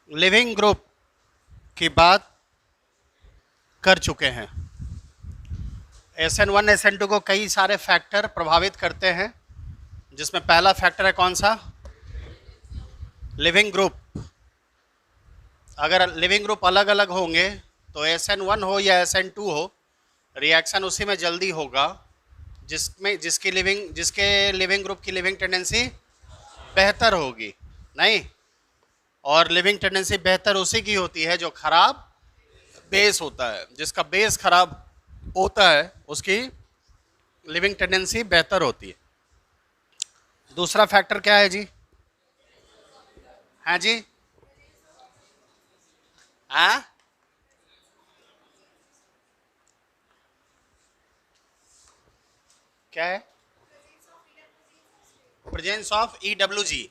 Leaving group की बात कर चुके हैं। SN1 SN2 को कई सारे फैक्टर प्रभावित करते हैं, जिसमें पहला फैक्टर है कौन सा? Leaving group. अगर लिविंग ग्रुप अलग अलग होंगे तो SN1 हो या SN2 हो, रिएक्शन उसी में जल्दी होगा जिसके लिविंग ग्रुप की लिविंग टेंडेंसी बेहतर होगी, नहीं? और लिविंग टेंडेंसी बेहतर उसी की होती है जो खराब बेस होता है। जिसका बेस खराब होता है उसकी लिविंग टेंडेंसी बेहतर होती है। दूसरा फैक्टर क्या है जी? हाँ जी, हाँ, क्या है? Presence of EWG।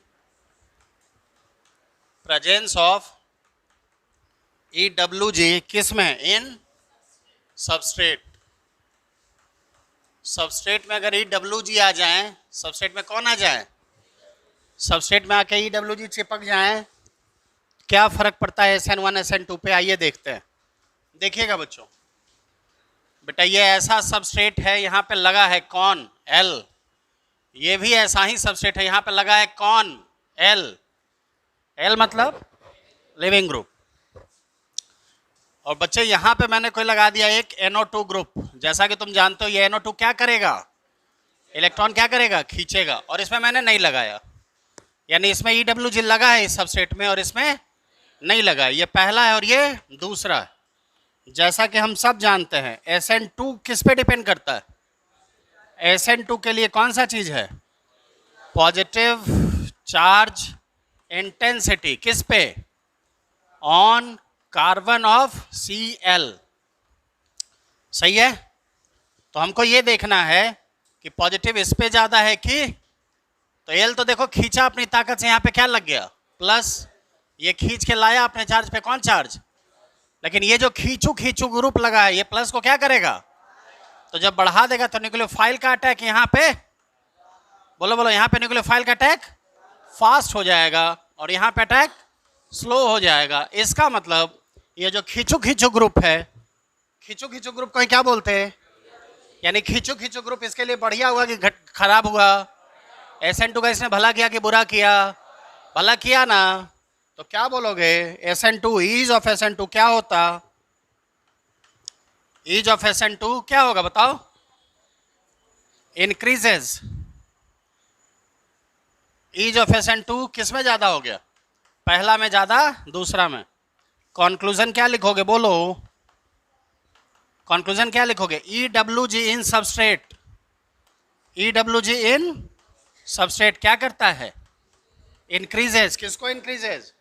Presence of EWG किस में? इन सबस्ट्रेट। सबस्ट्रेट में अगर EWG आ जाए, सबस्ट्रेट में कौन आ जाए? सबस्ट्रेट में आके EWG चिपक जाए, क्या फर्क पड़ता है SN1 SN2 पे? आइए देखते हैं। देखिएगा बच्चों, बेटा ये ऐसा सबस्ट्रेट है, यहाँ पे लगा है कौन? L। ये भी ऐसा ही सबस्ट्रेट है, यहाँ पे लगा है कौन? L। L मतलब लिविंग ग्रुप। और बच्चे यहाँ पे मैंने कोई लगा दिया एक NO2 ग्रुप। जैसा कि तुम जानते हो ये NO2 क्या करेगा? इलेक्ट्रॉन क्या करेगा? खींचेगा। और इसमें मैंने नहीं लगाया, यानी इसमें EWG लगा है इस सबसेट में और इसमें नहीं लगा। ये पहला है और ये दूसरा है। जैसा कि हम सब जानते हैं SN2 किस पे डिपेंड करता है? SN2 के लिए कौन सा चीज है? Positive charge intensity. किस पे? On carbon of Cl। सही है? तो हमको ये देखना है कि पॉजिटिव इस पे ज्यादा है कि, तो L तो देखो खींचा अपनी ताकत से, यहाँ पे क्या लग गया? प्लस। ये खींच के लाया अपने चार्ज पे, कौन चार्ज? लेकिन ये जो खींचू ग्रुप लगा है ये प्लस को क्या करेगा? तो जब बढ़ा देगा तो न्यूक्लियोफाइल का अटैक यहाँ पे, बोलो बोलो, यहाँ पे न्यूक्लियोफाइल का अटैक फास्ट हो जाएगा और यहाँ पे अटैक स्लो हो जाएगा। इसका मतलब ये जो खींचू ग्रुप है, खींचू ग्रुप को क्या बोलते हैं? यानी खींचू ग्रुप इसके लिए बढ़िया हुआ कि खराब हुआ? SN2 का इसने भला किया कि बुरा किया? भला किया ना। तो क्या बोलोगे? SN2 ईज ऑफ SN2 क्या होता? ईज ऑफ SN2 क्या होगा बताओ? इंक्रीजेस। ईज ऑफ SN2 किस में ज्यादा हो गया? पहला में ज्यादा, दूसरा में। कंक्लूजन क्या लिखोगे? बोलो, कंक्लूजन क्या लिखोगे? EWG इन सबस्ट्रेट। EWG इन सबस्ट्रेट क्या करता है? इंक्रीजेस। किसको इंक्रीजेस?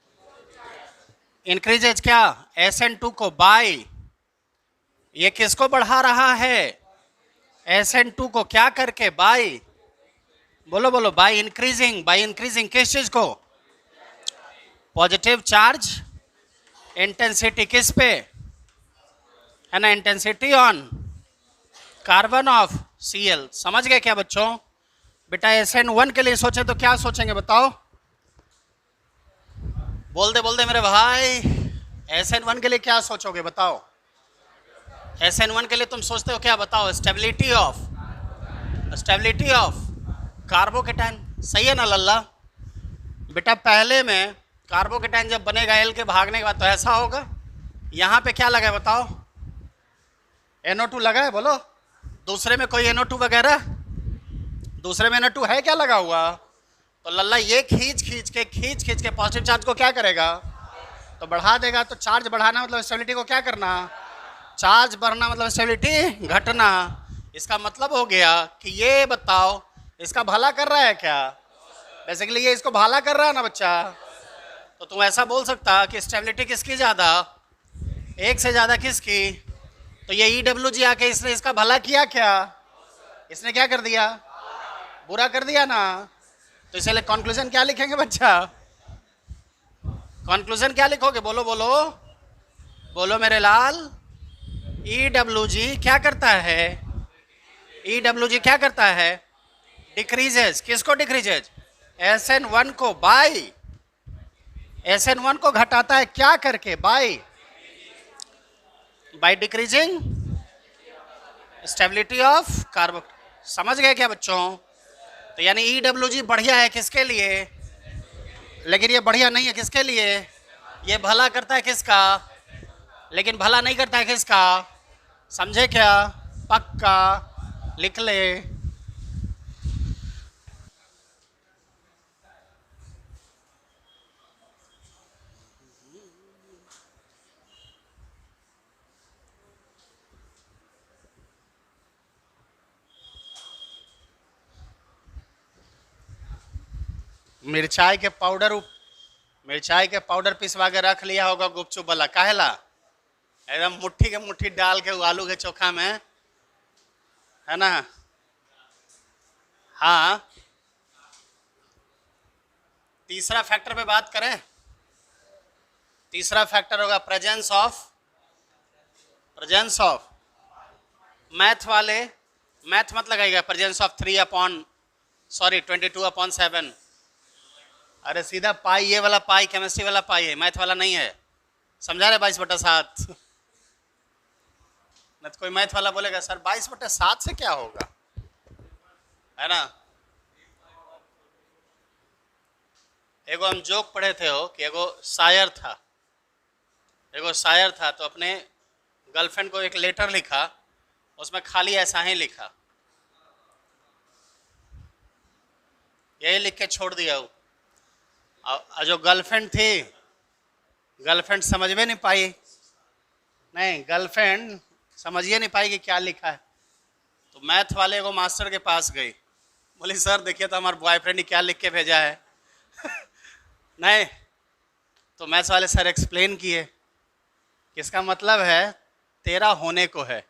इंक्रीजेस क्या? SN2 को बाय। ये किसको बढ़ा रहा है? SN2 को क्या करके? बाय। बोलो बोलो, बाय इंक्रीजिंग। बाय इंक्रीजिंग किस चीज को? Positive charge intensity. किस पे? है ना, intensity on carbon of Cl। समझ गए क्या बच्चों? बेटा SN1 के लिए सोचे तो क्या सोचेंगे बताओ? बोल दे मेरे भाई, SN1 के लिए क्या सोचोगे बताओ? SN1 के लिए तुम सोचते हो क्या बताओ? Stability of carbocation. सही है ना लल्ला? बेटा पहले में कार्बोकेटाइन जब बनेगा L के भागने के बाद तो ऐसा होगा। यहाँ पे क्या लगा है बताओ? NO2 लगा है, बोलो। दूसरे में कोई NO2 वगैरह? दूसरे में NO2 है क्या लगा हुआ? तो लल्ला ये खींच के पॉजिटिव चार्ज को क्या करेगा? तो बढ़ा देगा। तो चार्ज बढ़ाना मतलब स्टेबिलिटी को क्या करना? चार्ज बढ़ना मतलब स्टेबिलिटी घटना। इसका मतलब हो गया कि ये बताओ इसका भला कर रहा है क्या? बेसिकली ये इसको भला कर रहा है ना बच्चा। तो तुम ऐसा बोल सकता कि स्टेबिलिटी किसकी ज्यादा? एक से ज्यादा किसकी? तो ये EWG आके इसने इसका भला किया क्या? इसने क्या कर दिया? बुरा कर दिया ना। तो इसलिए कंक्लूजन क्या लिखेंगे बच्चा? कंक्लूजन क्या लिखोगे? बोलो बोलो बोलो मेरे लाल। EWG क्या करता है? EWG क्या करता है? डिक्रीजेस। किसको डिक्रीजेस? SN1 को बाय SN1 को घटाता है क्या करके? By decreasing stability of carbon. समझ गए क्या बच्चों? तो यानी EWG बढ़िया है किसके लिए? लेकिन ये बढ़िया नहीं है किसके लिए? ये भला करता है किसका? लेकिन भला नहीं करता है किसका? समझे क्या? पक्का लिख ले। मिर्चाई के पाउडर पिसवा के रख लिया होगा गुपचुप वाला, काहेला? एकदम मुट्ठी के मुट्ठी डाल के आलू के चोखा में, है ना? हाँ, तीसरा फैक्टर पे बात करें। तीसरा फैक्टर होगा प्रेजेंस ऑफ मैथ वाले, मैथ मत लगाइएगा। Presence of 22/7। अरे सीधा पाई, ये वाला पाई केमिस्ट्री वाला पाई है, मैथ वाला नहीं है। समझा रहे? 22/7। न तो कोई मैथ वाला बोलेगा सर 22/7 से क्या होगा, है ना? एगो हम जोक पढ़े थे हो कि एगो शायर था तो अपने गर्लफ्रेंड को एक लेटर लिखा, उसमें खाली ऐसा ही लिखा, यही लिख के छोड़ दिया वो। और जो गर्लफ्रेंड थी, गर्लफ्रेंड समझ में नहीं पाई, गर्लफ्रेंड समझिए नहीं पाई कि क्या लिखा है। तो मैथ वाले को मास्टर के पास गई, बोली सर देखिए तो हमारे बॉयफ्रेंड ने क्या लिख के भेजा है। नहीं, तो मैथ्स वाले सर एक्सप्लेन किए कि इसका मतलब है तेरा होने को है।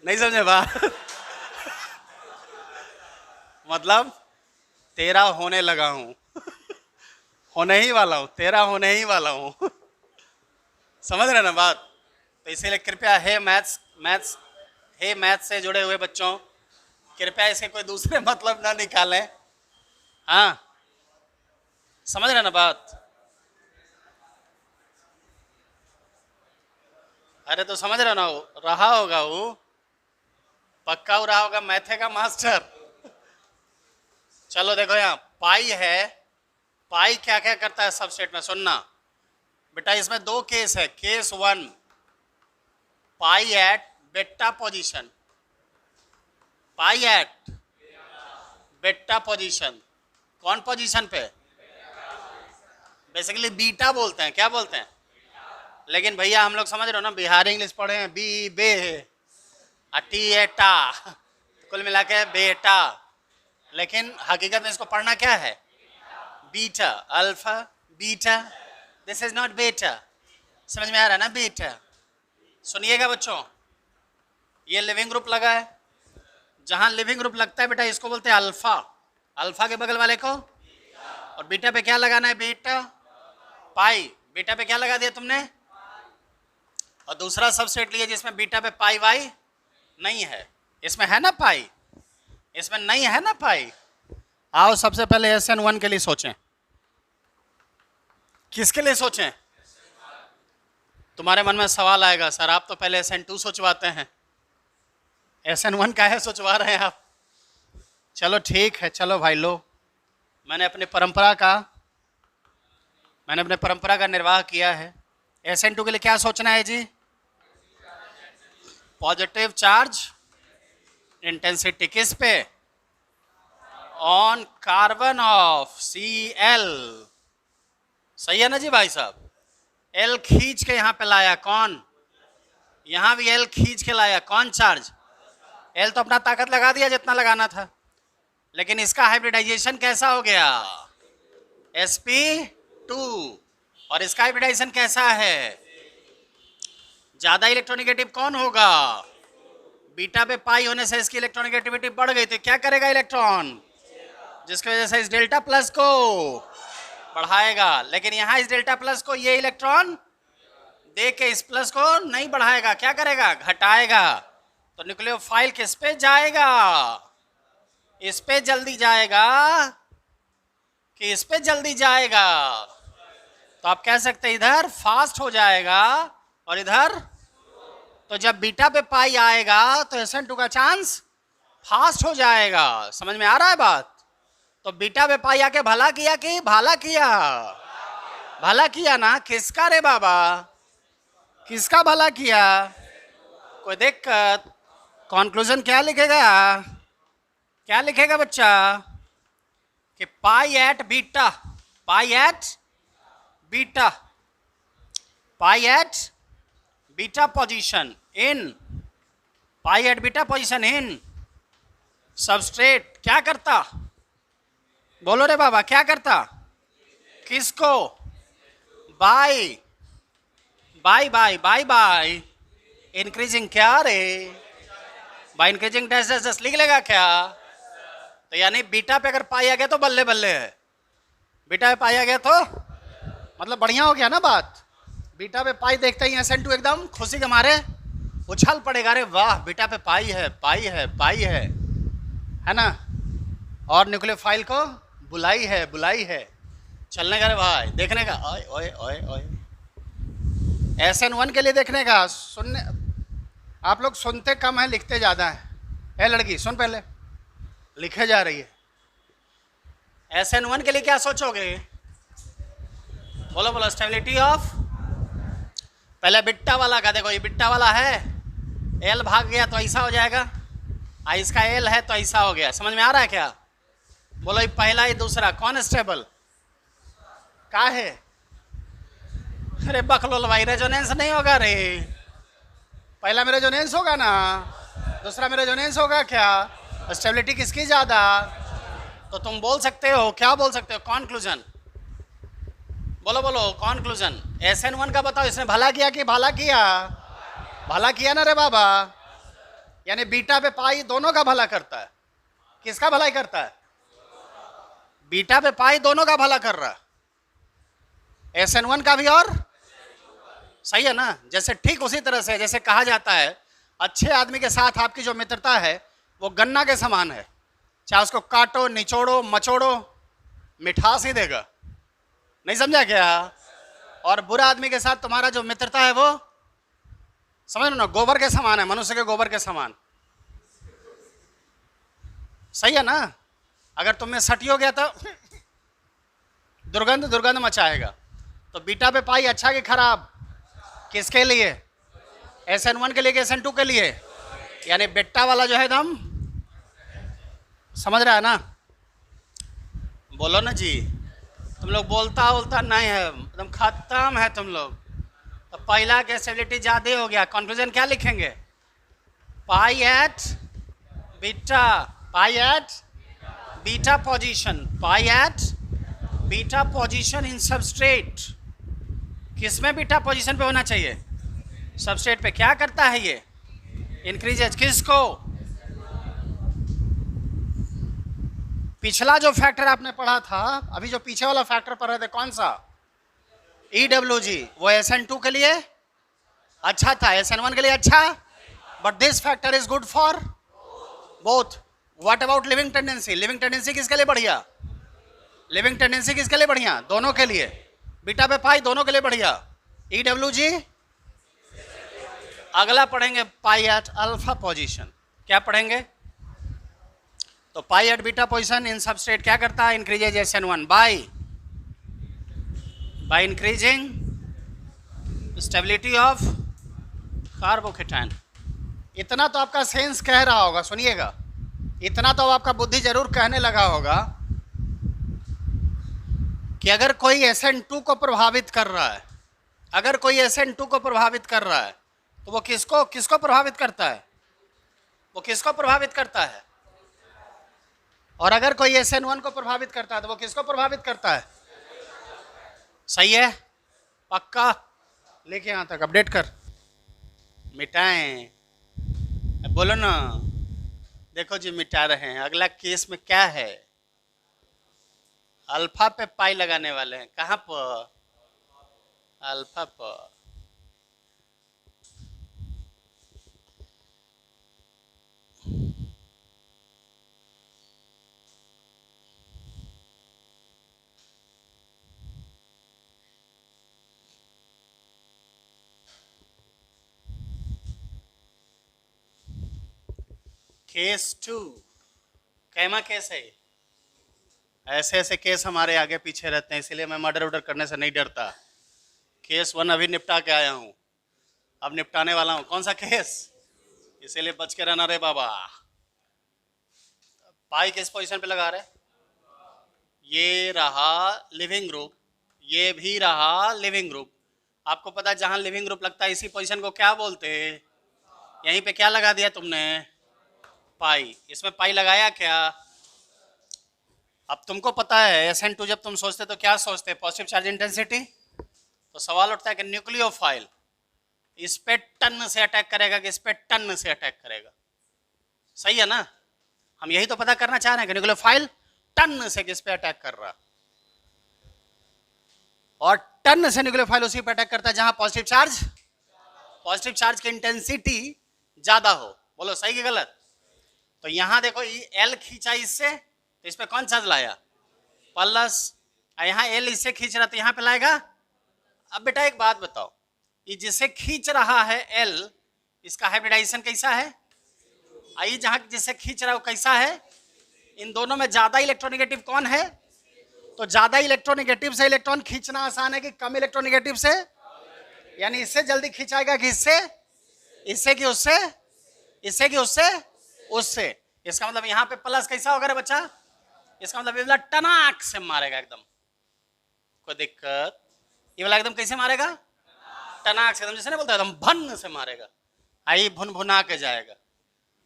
नहीं समझे बात? मतलब तेरा होने लगा हूं, होने ही वाला हूं, तेरा होने ही वाला हूं। समझ रहे ना बात? तो इसीलिए कृपया हे मैथ्स से जुड़े हुए बच्चों, कृपया इसके कोई दूसरे मतलब ना निकालें। हाँ, समझ रहे ना बात? अरे तो समझ रहे ना, रहा होगा वो, पक्का रहा होगा मैथे का मास्टर। चलो देखो यहाँ पाई है, पाई क्या क्या करता है सबसेट में, सुनना बेटा। इसमें दो केस है। केस 1, पाई एट बेटा पोजीशन, पाई एट बेटा पोजीशन। कौन पोजीशन पे? बेसिकली बीटा बोलते हैं। क्या बोलते हैं? लेकिन भैया हम लोग समझ रहे हो ना, बिहारी इंग्लिश पढ़े हैं, बी बे टी ए टा, कुल मिला के बेटा। लेकिन हकीकत में इसको पढ़ना क्या है? Beta, alpha beta. This is not बेटा। समझ में आ रहा है ना बेटा? सुनिएगा बच्चों, ये लिविंग ग्रुप लगा है, जहां लिविंग ग्रुप लगता है बेटा इसको बोलते हैं अल्फा। अल्फा के बगल वाले को, और बीटा पे क्या लगाना है? बेटा पाई। बीटा पे क्या लगा दिया तुमने? और दूसरा सबसेट लिए जिसमें बीटा पे पाई वाई नहीं है। इसमें है ना पाई, इसमें नहीं है ना पाई। आओ सबसे पहले SN1 के लिए सोचें। किसके लिए सोचें? तुम्हारे मन में सवाल आएगा सर आप तो पहले SN2 सोचवाते हैं, SN1 का है सोचवा रहे हैं आप। चलो ठीक है, चलो भाई लो, मैंने अपनी परंपरा का निर्वाह किया है। SN2 के लिए क्या सोचना है जी? पॉजिटिव चार्ज इंटेंसिटी किस पे? On carbon of Cl। सही है ना जी भाई साहब? L खींच के यहां पे लाया कौन? यहां भी L खींच के लाया कौन? चार्ज। L तो अपना ताकत लगा दिया जितना लगाना था, लेकिन इसका हाइब्रिडाइजेशन कैसा हो गया? sp2। और इसका हाइब्रिडाइजेशन कैसा है? ज्यादा इलेक्ट्रोनेगेटिव कौन होगा? बीटा पे पाई होने से इसकी इलेक्ट्रोनेगेटिविटी बढ़ गई, तो क्या करेगा इलेक्ट्रॉन? जिसकी वजह से इस डेल्टा प्लस को बढ़ाएगा। लेकिन यहां इस डेल्टा प्लस को ये इलेक्ट्रॉन दे के इस प्लस को नहीं बढ़ाएगा, क्या करेगा? घटाएगा। तो न्यूक्लियोफाइल किस पे जाएगा? इस पे जल्दी जाएगा, कि इस पे जल्दी जाएगा, तो आप कह सकते हैं इधर फास्ट हो जाएगा और इधर, तो जब बीटा पे पाई आएगा तो SN2 का चांस फास्ट हो जाएगा। समझ में आ रहा है बात? तो बीटा पे पाई आके भला किया कि भाला किया? भला किया ना। किसका रे बाबा, किसका भला किया? कोई दिक्कत? कंक्लूजन क्या लिखेगा, क्या लिखेगा बच्चा? कि pi at beta, pi at beta, pi at beta position in, pi at beta position in substrate क्या करता? बोलो रे बाबा, क्या करता? किसको? By by by by by increasing, क्या रे? By increasing dash dash dash लिख लेगा क्या? तो यानी बीटा पे अगर पाई आ गया तो बल्ले बल्ले है, बीटा पे पाई आ गया तो मतलब बढ़िया हो गया ना बात। बीटा पे पाई देखते ही SN2 एकदम खुशी के मारे उछल पड़ेगा, रे वाह बीटा पे पाई है, पाई है, पाई है ना। और न्यूक्लियोफाइल को बुलाई है, बुलाई है, चलने का रे भाई, देखने का, ओए ओए ओए ओए। SN1 के लिए देखने का, सुनने, आप लोग सुनते कम है लिखते ज़्यादा है। ए लड़की सुन, पहले लिखे जा रही है। SN1 के लिए क्या सोचोगे? बोलो बोलो। स्टेबिलिटी ऑफ, पहले बिट्टा वाला का देखो, ये बिट्टा वाला है, एल भाग गया तो ऐसा हो जाएगा, इसका एल है तो ऐसा हो गया। समझ में आ रहा है क्या? बोलो ये पहला, ये दूसरा, कौन स्टेबल का है? अरे बकलोल भाई, रेजोनेंस नहीं होगा रे। पहला में रेजोनेंस होगा ना, दूसरा में रेजोनेंस होगा क्या? स्टेबिलिटी किसकी ज़्यादा? तो तुम बोल सकते हो, क्या बोल सकते हो? कॉन्क्लूजन बोलो बोलो, कॉन्क्लूजन। SN1 का बताओ, इसने भला किया कि भाला किया? भला किया ना रे बाबा। यानी बीटा पे पाई दोनों का भला करता है। किसका भलाई करता है? बीटा पे पाई दोनों का भला कर रहा है, SN1 का भी और, सही है ना। जैसे ठीक उसी तरह से जैसे कहा जाता है अच्छे आदमी के साथ आपकी जो मित्रता है वो गन्ना के समान है, चाहे उसको काटो, निचोड़ो, मचोड़ो, मिठास ही देगा। नहीं समझा क्या? और बुरा आदमी के साथ तुम्हारा जो मित्रता है वो, समझ लो ना, गोबर के समान है, मनुष्य के गोबर के समान। सही है ना। अगर तुम में सटी हो गया तो दुर्गंध दुर्गंध मचाएगा। तो बीटा पे पाई अच्छा कि खराब? किसके लिए? SN1 के लिए कि SN2 के लिए? यानी बेटा वाला जो है एकदम, समझ रहा है ना? बोलो ना जी। तुम लोग बोलता बोलता नहीं है, एकदम खत्म है तुम लोग। तो पहला के स्टेबिलिटी ज़्यादा हो गया, कंक्लूजन क्या लिखेंगे? Pi at beta, pi at beta position, pi at beta position in substrate. किस में बीटा पोजीशन पे होना चाहिए? सबस्ट्रेट पे। क्या करता है ये? इंक्रीजेज किसको? पिछला जो फैक्टर आपने पढ़ा था, अभी जो पीछे वाला फैक्टर पढ़ रहे थे, कौन सा? EWG, वो SN2 के लिए अच्छा था, SN1 के लिए अच्छा, but this factor is good for both. What about living tendency? Living tendency किसके लिए बढ़िया? लिविंग टेंडेंसी किसके लिए बढ़िया? दोनों के लिए। बीटा पे पाई दोनों के लिए बढ़िया। EWG अगला पढ़ेंगे पाई एट अल्फा पोजीशन। क्या पढ़ेंगे? तो pi at beta position in substrate क्या करता है? Increases SN1 by increasing stability of carbocation. इतना तो आपका सेंस कह रहा होगा, सुनिएगा, इतना तो आपका बुद्धि जरूर कहने लगा होगा कि अगर कोई SN2 को प्रभावित कर रहा है, अगर कोई SN2 को प्रभावित कर रहा है तो वो किसको किसको प्रभावित करता है? वो किसको प्रभावित करता है? और अगर कोई SN1 को प्रभावित करता है तो वो किसको प्रभावित करता है? सही है, पक्का? लेके यहां तक अपडेट कर, मिटाएं। बोलो ना। देखो जी, मिटा रहे हैं। अगला केस में क्या है? अल्फा पे पाई लगाने वाले हैं। कहां पर? अल्फा पर। केस 2 कैमा केस है। ऐसे ऐसे केस हमारे आगे पीछे रहते हैं, इसीलिए मैं मर्डर वर्डर करने से नहीं डरता। केस 1 अभी निपटा के आया हूँ, अब निपटाने वाला हूँ। कौन सा केस, इसीलिए बच के रहना रे बाबा। पाई किस पोजीशन पे लगा रहे, ये रहा लिविंग ग्रुप, ये भी रहा लिविंग ग्रुप। आपको पता है जहां लिविंग ग्रुप लगता है इसी पोजीशन को क्या बोलते हैं। यहीं पे क्या लगा दिया तुमने, पाई। इसमें पाई लगाया क्या। अब तुमको पता है SN2 जब तुम सोचते तो क्या सोचते, पॉजिटिव चार्ज इंटेंसिटी। तो सवाल उठता है कि न्यूक्लियोफाइल इस पे टन से अटैक करेगा कि इस पे टन से अटैक करेगा। सही है ना, हम यही तो पता करना चाह रहे हैं कि न्यूक्लियोफाइल टन से किस पे अटैक कर रहा, और टन से न्यूक्लियोफाइल उसी पे अटैक करता है जहां पॉजिटिव चार्ज की इंटेंसिटी ज्यादा हो। बोलो सही कि गलत। तो यहां देखो L खींचा इससे, तो इस पे कौन चार्ज लाया, प्लस। यहां L इससे खींच रहा तो यहां पे लाएगा। अब बेटा एक बात बताओ, ये जिसे खींच रहा है L, इसका हाइब्रिडाइजेशन कैसा है। आई जहां जिसे खींच रहा है वो कैसा है। इन दोनों में ज्यादा इलेक्ट्रोनेगेटिव कौन है, तो ज्यादा इलेक्ट्रोनेगेटिव से इलेक्ट्रॉन खींचना आसान है कि कम इलेक्ट्रोनेगेटिव से। यानी इससे जल्दी खींचाएगा कि इससे कि उससे। इसका मतलब यहाँ पे प्लस कैसा होगा रे बच्चा, इसका मतलब ये वाला टनाक से मारेगा एकदम, कोई दिक्कत। ये वाला एकदम कैसे मारेगा, टनाक से, एकदम जैसे नहीं बोलता एकदम भन से मारेगा। आई भुन भुना के जाएगा।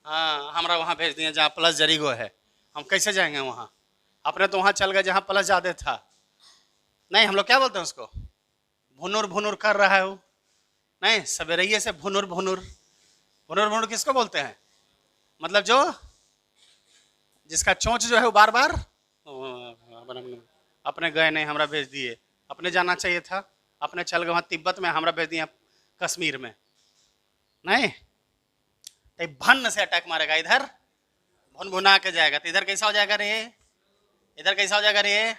हाँ, हमारा वहां भेज दिया जहाँ प्लस जरीगो है, हम कैसे जाएंगे वहां। अपने तो वहां चल गए जहां प्लस ज्यादा था। नहीं, हम लोग क्या बोलते हैं उसको, भुनुर भुनुर कर रहा है वो। नहीं, सवेरे से भुनुर भुनुर किसको बोलते हैं, मतलब जो जिसका चोंच जो है वो बार बार अपने गए नहीं, हमरा भेज दिए। अपने जाना चाहिए था, अपने चल गए वहां तिब्बत में, हमरा भेज दिया कश्मीर में। नहीं, तो भन से अटैक मारेगा, इधर भुन भुना के जाएगा। तो इधर कैसा हो जाएगा रे, इधर कैसा हो जाएगा रे।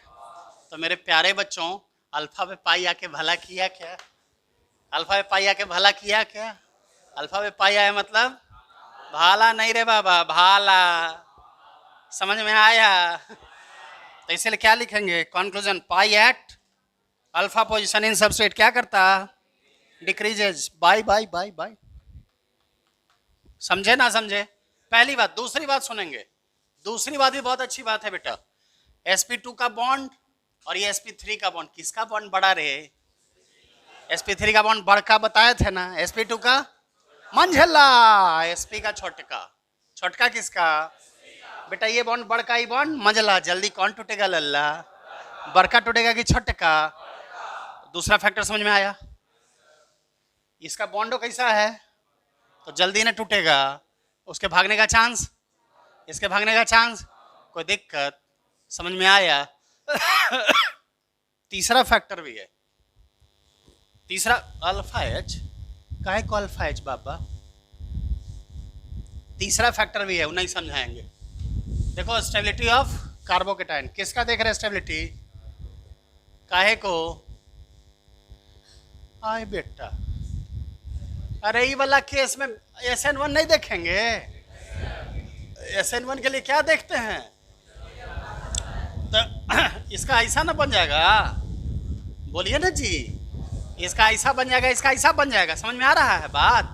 तो मेरे प्यारे बच्चों, अल्फा पे पाई आके भला किया क्या, अल्फा पे पाई आके भला किया क्या। अल्फा पे पाई आया मतलब भाला नहीं रे बाबा, भाला। समझ में आया। तो इसलिए क्या लिखेंगे, conclusion, pi at alpha position in substrate क्या करता, decreases by by by by. समझे ना समझे, पहली बात। दूसरी बात सुनेंगे, दूसरी बात भी बहुत अच्छी बात है बेटा। sp2 का बॉन्ड और ये sp3 का बॉन्ड, किसका बॉन्ड बड़ा रे, sp3 का बॉन्ड बड़का बताए थे ना, sp2 का मंझला, sp का छोटका किसका बेटा। ये बॉन्ड बड़का, ही बॉन्ड मंझला। जल्दी कौन टूटेगा लल्ला, बड़का टूटेगा कि छोटका। दूसरा फैक्टर समझ में आया। इसका बॉन्डो कैसा है तो जल्दी ना टूटेगा, उसके भागने का चांस, इसके भागने का चांस, कोई दिक्कत। समझ में आया। तीसरा फैक्टर भी है, तीसरा अल्फा एच। काहे को अल्फा एच बाबा, तीसरा फैक्टर भी है, वो नहीं समझाएंगे। देखो स्टेबिलिटी ऑफ कार्बोकेटाइन, किसका देख रहे हैं स्टेबिलिटी, काहे को। आए बेटा, अरे ये वाला केस में SN1 नहीं देखेंगे, SN1 के लिए क्या देखते हैं। तो इसका ऐसा ना बन जाएगा, बोलिए ना जी, इसका ऐसा बन जाएगा, इसका ऐसा बन जाएगा। समझ में आ रहा है बात,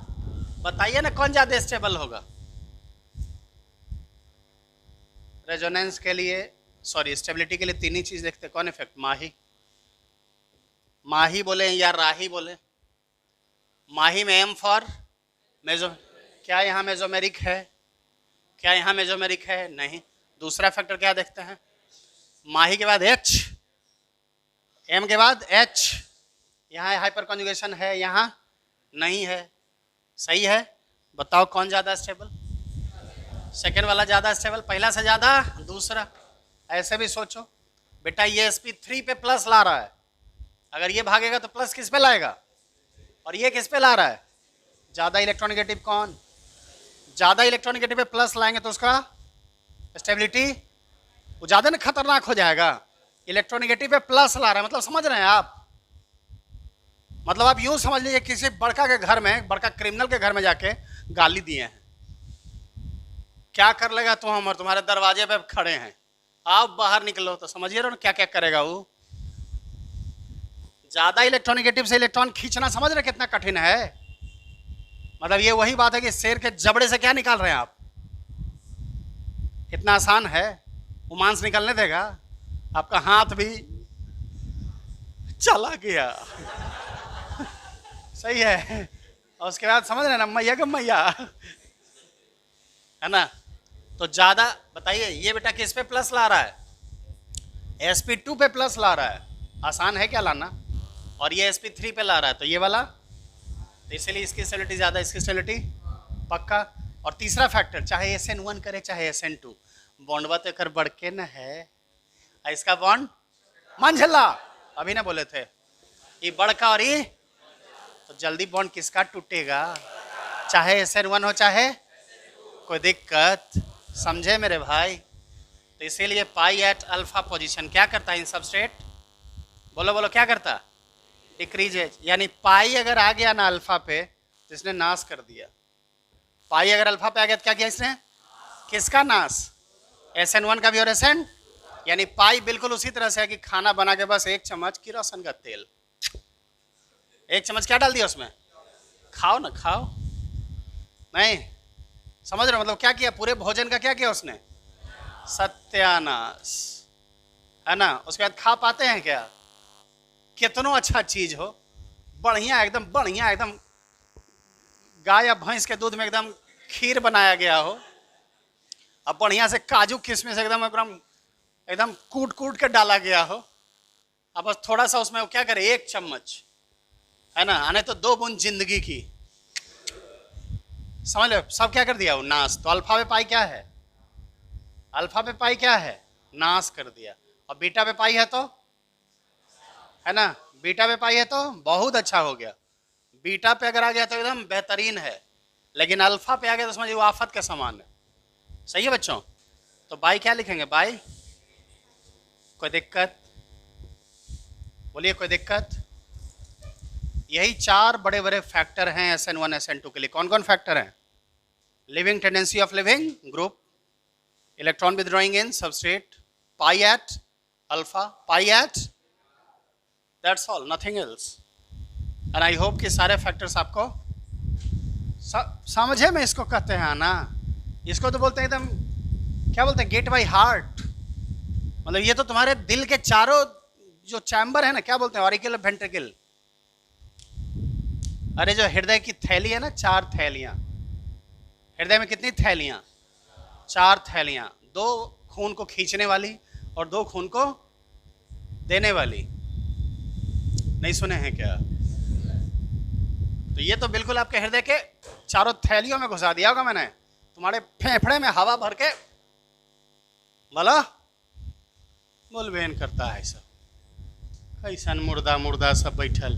बताइए ना कौन ज्यादा स्टेबल होगा। रेजोनेंस के लिए, सॉरी स्टेबिलिटी के लिए तीन ही चीज देखते हैं। कौन इफेक्ट, माही बोले या राही बोले। माही में M फॉर मेजो, क्या यहाँ मेजोमेरिक है, क्या यहाँ मेजोमेरिक है, नहीं। दूसरा फैक्टर क्या देखते हैं, माही के बाद H, M के बाद H। यहाँ हाइपर कॉन्जुगेशन है, यहाँ नहीं है। सही है, बताओ कौन ज्यादा स्टेबल, सेकेंड वाला ज्यादा स्टेबल, पहला से ज्यादा दूसरा। ऐसे भी सोचो बेटा, ये sp3 पे प्लस ला रहा है, अगर ये भागेगा तो प्लस किस पे लाएगा, और ये किस पे ला रहा है, ज्यादा इलेक्ट्रोनेगेटिव कौन, ज्यादा इलेक्ट्रोनेगेटिव पे प्लस लाएंगे तो उसका स्टेबिलिटी वो ज्यादा ना खतरनाक हो जाएगा। इलेक्ट्रोनेगेटिव पे प्लस ला रहा है, मतलब समझ रहे हैं आप, मतलब आप यूं समझ लीजिए किसी बड़का के घर में, बड़का क्रिमिनल के घर में जाके गाली दिए हैं, क्या कर लेगा तुम, हम और तुम्हारे दरवाजे पे खड़े हैं, आप बाहर निकलो तो समझिए रहो ना क्या क्या करेगा वो। ज्यादा इलेक्ट्रोनिगेटिव से इलेक्ट्रॉन खींचना समझ रहे कितना कठिन है। मतलब ये वही बात है कि शेर के जबड़े से क्या निकाल रहे हैं आप, इतना आसान है, वो मांस निकलने देगा, आपका हाथ भी चला गया। सही है। और उसके बाद समझ रहे ना, मैया का मैया, है ना। तो ज्यादा बताइए, ये बेटा किस पे प्लस ला रहा है, sp2 पे प्लस ला रहा है, आसान है क्या लाना, और ये sp3 पे ला रहा है, तो ये वाला, तो इसलिए इसकी स्टेबिलिटी ज्यादा, इसकी स्टेबिलिटी पक्का। और तीसरा फैक्टर, चाहे SN1 करे चाहे SN2, बॉन्डवा तो कर बढ़ के न है, इसका बॉन्ड मंझला, अभी ना बोले थे, ये बड़का और ये, तो जल्दी बॉन्ड किसका टूटेगा, चाहे SN1 हो चाहे, कोई दिक्कत, समझे मेरे भाई। तो इसीलिए पाई एट अल्फा पोजीशन क्या करता है इन सबस्ट्रेट, बोलो बोलो क्या करता, डिक्रीजेज, यानी पाई अगर आ गया ना अल्फा पे तो इसने नाश कर दिया। पाई अगर अल्फा पे आ गया तो क्या किया इसने, किसका नाश, SN1 का भी और SN, यानी पाई बिल्कुल उसी तरह से है कि खाना बना के बस एक चम्मच किरोसिन का तेल, एक चम्मच क्या डाल दिया उसमें, खाओ ना खाओ, नहीं समझ रहे हो, मतलब क्या किया, पूरे भोजन का क्या किया उसने, सत्यानाश, है ना। उसके बाद खा पाते हैं क्या, कितनो अच्छा चीज हो, बढ़िया एकदम गाय या भैंस के दूध में एकदम खीर बनाया गया हो, अब बढ़िया से काजू किशमिश एकदम एकदम एकदम कूट कूट के डाला गया हो, अब बस थोड़ा सा उसमें क्या करे, एक चम्मच, है ना, आने तो 2 बूंद जिंदगी की, समझ लो सब क्या कर दिया वो, नाश। तो अल्फा पे पाई क्या है, अल्फा पे पाई क्या है, नाश कर दिया। और बीटा पे पाई है तो, है ना, बीटा पे पाई है तो बहुत अच्छा हो गया, बीटा पे अगर आ गया तो एकदम बेहतरीन है, लेकिन अल्फा पे आ गया तो समझिए वो आफत के समान है। सही है बच्चों। तो बाई क्या लिखेंगे, बाई, कोई दिक्कत, बोलिए कोई दिक्कत। यही 4 बड़े बड़े फैक्टर हैं SN1 SN2 के लिए। कौन कौन फैक्टर हैं, leaving tendency of leaving group, electron withdrawing in substrate, pi at alpha, pi at, that's all, nothing else. And I hope कि सारे फैक्टर्स आपको समझे में इसको कहते हैं ना, इसको तो बोलते हैं एकदम, क्या बोलते हैं, गेट बाई हार्ट, मतलब ये तो तुम्हारे दिल के चारों जो चैम्बर है ना, क्या बोलते हैं, ऑरिकल और वेंट्रिकल, अरे जो हृदय की थैली है ना, 4 थैलियां, हृदय में कितनी थैलियां, 4 थैलियां, 2 खून को खींचने वाली और 2 खून को देने वाली, नहीं सुने हैं क्या, तो ये तो बिल्कुल आपके हृदय के चारों थैलियों में घुसा दिया होगा मैंने, तुम्हारे फेफड़े में हवा भर के, बोला बोलबेन करता है सब, कैसन मुर्दा मुर्दा सब बैठल।